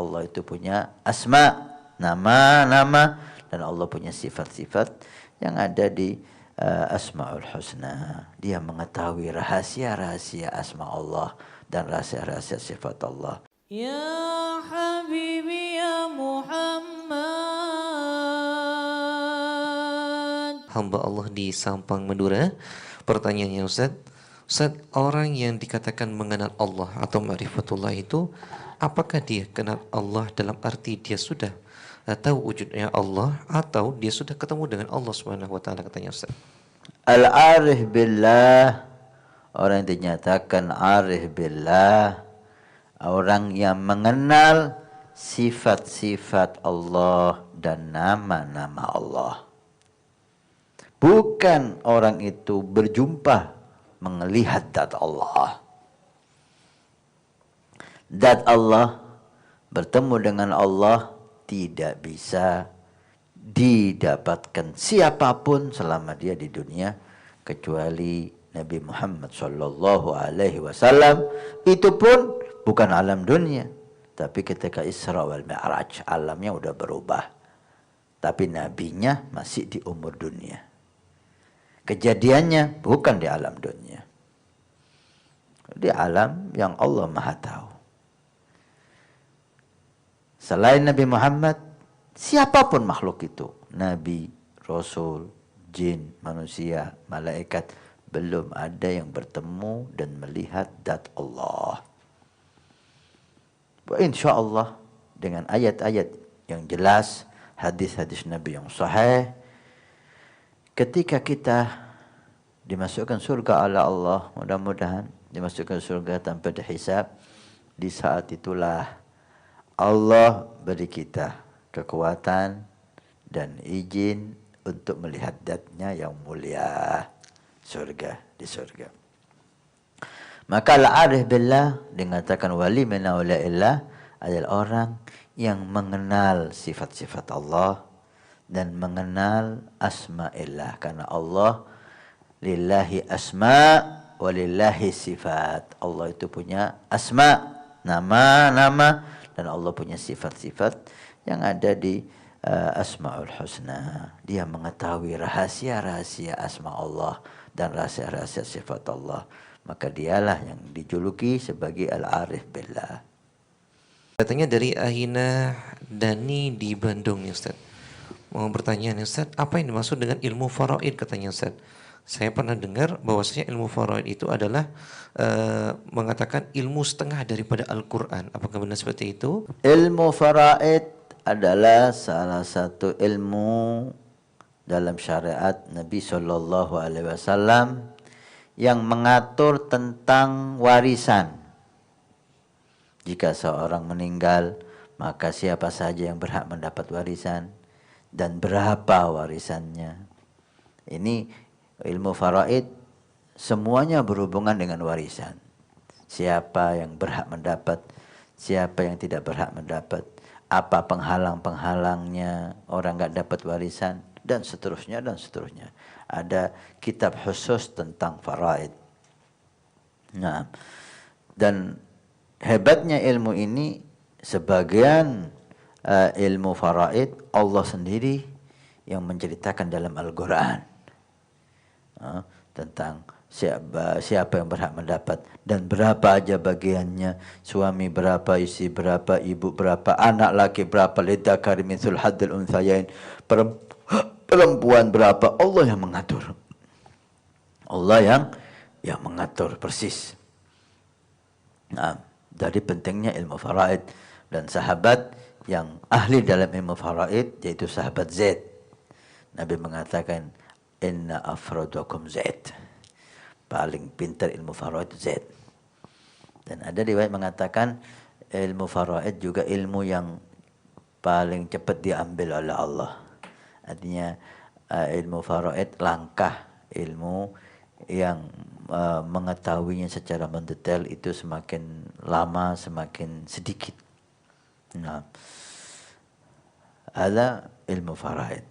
Allah itu punya asma, nama-nama, dan Allah punya sifat-sifat yang ada di Asmaul Husna. Dia mengetahui rahasia-rahasia asma Allah dan rahasia-rahasia sifat Allah. Ya Habibi ya Muhammad. Hamba Allah di Sampang, Madura. Pertanyaannya Ustaz, orang yang dikatakan mengenal Allah atau ma'rifatullah itu, apakah dia kenal Allah dalam arti dia sudah tahu wujudnya Allah, atau dia sudah ketemu dengan Allah Subhanahu wa taala, katanya Ustaz? Al-arif billah, orang yang dinyatakan arif billah, orang yang mengenal sifat-sifat Allah dan nama-nama Allah. Bukan orang itu berjumpa melihat zat Allah. Zat Allah, bertemu dengan Allah tidak bisa didapatkan siapapun selama dia di dunia kecuali Nabi Muhammad sallallahu alaihi wasallam. Itu pun bukan alam dunia, tapi ketika Isra wal Mi'raj alamnya udah berubah. Tapi nabinya masih di umur dunia. Kejadiannya bukan di alam dunia. Di alam yang Allah Maha tahu. Selain Nabi Muhammad, siapapun makhluk itu, nabi, rasul, jin, manusia, malaikat, belum ada yang bertemu dan melihat zat Allah. InsyaAllah dengan ayat-ayat yang jelas, hadis-hadis Nabi yang sahih, ketika kita dimasukkan surga oleh Allah, mudah-mudahan dimasukkan surga tanpa dihisab, di saat itulah Allah beri kita kekuatan dan izin untuk melihat zat-Nya yang mulia, surga, di surga. Maka al-arif billah dikatakan wali min awliyaillah adalah orang yang mengenal sifat-sifat Allah dan mengenal asma'illah, karena Allah lillahi asma' walillahi sifat. Allah itu punya asma, nama-nama, dan Allah punya sifat-sifat yang ada di Asmaul Husna. Dia mengetahui rahasia-rahasia asma Allah dan rahasia-rahasia sifat Allah. Maka dialah yang dijuluki sebagai Al-Arif Billah. Katanya dari Ahina Dani di Bandung nih Ustaz. Mau bertanya nih Ustaz, apa yang dimaksud dengan ilmu faraid, katanya Ustaz? Saya pernah dengar bahwasanya ilmu faraid itu adalah mengatakan ilmu setengah daripada Al-Quran. Apakah benar seperti itu? Ilmu faraid adalah salah satu ilmu dalam syariat Nabi SAW yang mengatur tentang warisan. Jika seorang meninggal, maka siapa saja yang berhak mendapat warisan dan berapa warisannya. Ini ilmu faraid, semuanya berhubungan dengan warisan. Siapa yang berhak mendapat, siapa yang tidak berhak mendapat, apa penghalang-penghalangnya orang nggak dapat warisan, dan seterusnya dan seterusnya. Ada kitab khusus tentang faraid. Nah, dan hebatnya ilmu ini, sebagian ilmu faraid Allah sendiri yang menceritakan dalam Al-Quran. Tentang siapa yang berhak mendapat dan berapa aja bagiannya, suami berapa, istri berapa, ibu berapa, anak laki berapa, lidzakari mitsul hadzil unthayain, perempuan berapa, Allah yang mengatur. Allah yang mengatur persis. Nah, dari pentingnya ilmu faraid, dan sahabat yang ahli dalam ilmu faraid yaitu sahabat Zaid. Nabi mengatakan, inna afradakum Zaid. Paling pintar ilmu faraid Zaid. Dan ada riwayat mengatakan ilmu faraid juga ilmu yang paling cepat diambil oleh Allah. Artinya ilmu faraid langkah ilmu yang mengetahuinya secara mendetail itu semakin lama semakin sedikit. Nah, ada ilmu faraid.